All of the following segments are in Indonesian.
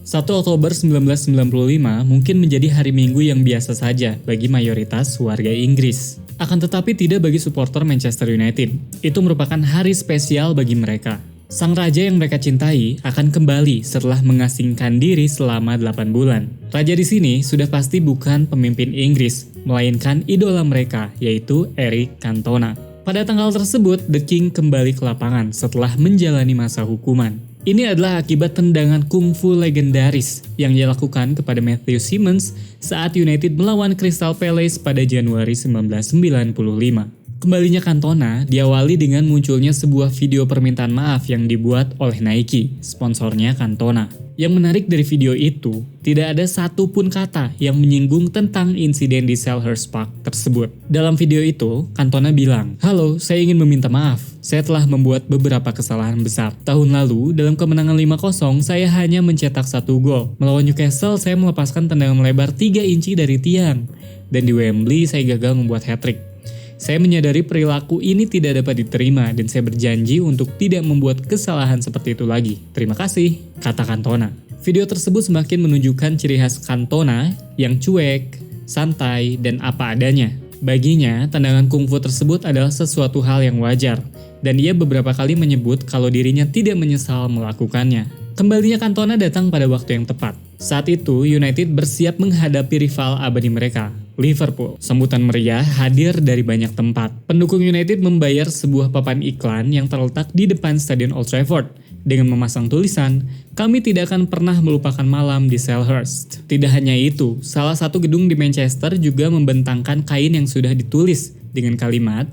1 Oktober 1995 mungkin menjadi hari Minggu yang biasa saja bagi mayoritas warga Inggris. Akan tetapi tidak bagi supporter Manchester United. Itu merupakan hari spesial bagi mereka. Sang raja yang mereka cintai akan kembali setelah mengasingkan diri selama 8 bulan. Raja di sini sudah pasti bukan pemimpin Inggris, melainkan idola mereka, yaitu Eric Cantona. Pada tanggal tersebut, The King kembali ke lapangan setelah menjalani masa hukuman. Ini adalah akibat tendangan kungfu legendaris yang dilakukan kepada Matthew Simmons saat United melawan Crystal Palace pada Januari 1995. Kembalinya Cantona diawali dengan munculnya sebuah video permintaan maaf yang dibuat oleh Nike, sponsornya Cantona. Yang menarik dari video itu, tidak ada satupun kata yang menyinggung tentang insiden di Selhurst Park tersebut. Dalam video itu, Cantona bilang, "Halo, saya ingin meminta maaf. Saya telah membuat beberapa kesalahan besar. Tahun lalu, dalam kemenangan 5-0, saya hanya mencetak 1 gol. Melawan Newcastle, saya melepaskan tendangan melebar 3 inci dari tiang. Dan di Wembley, saya gagal membuat hat-trick. Saya menyadari perilaku ini tidak dapat diterima dan saya berjanji untuk tidak membuat kesalahan seperti itu lagi. Terima kasih," kata Cantona. Video tersebut semakin menunjukkan ciri khas Cantona yang cuek, santai, dan apa adanya. Baginya, tendangan kungfu tersebut adalah sesuatu hal yang wajar, dan ia beberapa kali menyebut kalau dirinya tidak menyesal melakukannya. Kembalinya Cantona datang pada waktu yang tepat. Saat itu, United bersiap menghadapi rival abadi mereka, Liverpool. Sambutan meriah hadir dari banyak tempat. Pendukung United membayar sebuah papan iklan yang terletak di depan Stadion Old Trafford dengan memasang tulisan, "Kami tidak akan pernah melupakan malam di Selhurst." Tidak hanya itu, salah satu gedung di Manchester juga membentangkan kain yang sudah ditulis dengan kalimat,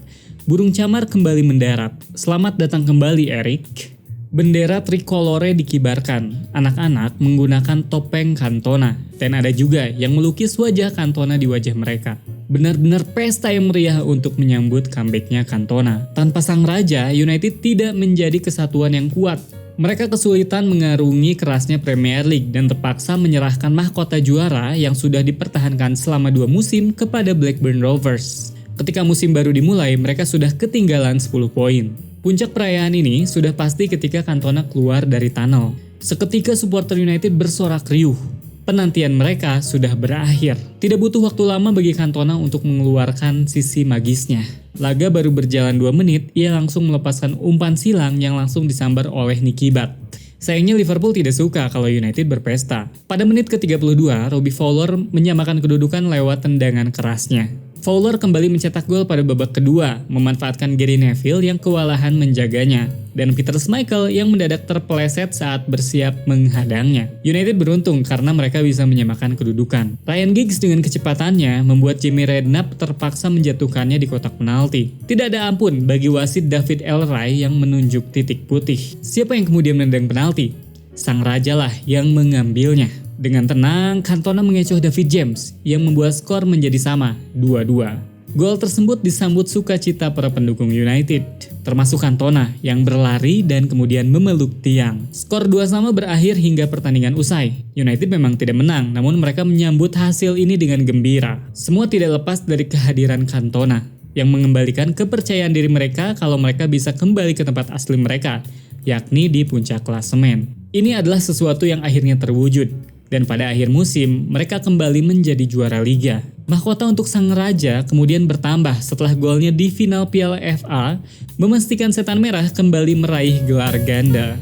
"Burung camar kembali mendarat. Selamat datang kembali, Eric." Bendera trikolore dikibarkan, anak-anak menggunakan topeng Cantona, dan ada juga yang melukis wajah Cantona di wajah mereka. Benar-benar pesta yang meriah untuk menyambut comeback-nya Cantona. Tanpa sang raja, United tidak menjadi kesatuan yang kuat. Mereka kesulitan mengarungi kerasnya Premier League dan terpaksa menyerahkan mahkota juara yang sudah dipertahankan selama 2 musim kepada Blackburn Rovers. Ketika musim baru dimulai, mereka sudah ketinggalan 10 poin. Puncak perayaan ini sudah pasti ketika Cantona keluar dari tunnel. Seketika supporter United bersorak riuh. Penantian mereka sudah berakhir. Tidak butuh waktu lama bagi Cantona untuk mengeluarkan sisi magisnya. Laga baru berjalan 2 menit, ia langsung melepaskan umpan silang yang langsung disambar oleh Nicky Butt. Sayangnya Liverpool tidak suka kalau United berpesta. Pada menit ke-32, Robbie Fowler menyamakan kedudukan lewat tendangan kerasnya. Fowler kembali mencetak gol pada babak kedua, memanfaatkan Gary Neville yang kewalahan menjaganya, dan Peter Schmeichel yang mendadak terpeleset saat bersiap menghadangnya. United beruntung karena mereka bisa menyamakan kedudukan. Ryan Giggs dengan kecepatannya membuat Jamie Redknapp terpaksa menjatuhkannya di kotak penalti. Tidak ada ampun bagi wasit David Elray yang menunjuk titik putih. Siapa yang kemudian menendang penalti? Sang raja lah yang mengambilnya. Dengan tenang, Cantona mengecoh David James yang membuat skor menjadi sama, 2-2. Gol tersebut disambut sukacita para pendukung United, termasuk Cantona yang berlari dan kemudian memeluk tiang. Skor 2-2 berakhir hingga pertandingan usai. United memang tidak menang, namun mereka menyambut hasil ini dengan gembira. Semua tidak lepas dari kehadiran Cantona yang mengembalikan kepercayaan diri mereka kalau mereka bisa kembali ke tempat asli mereka, yakni di puncak klasemen. Ini adalah sesuatu yang akhirnya terwujud. Dan pada akhir musim, mereka kembali menjadi juara liga. Mahkota untuk sang raja kemudian bertambah setelah golnya di final Piala FA memastikan Setan Merah kembali meraih gelar ganda.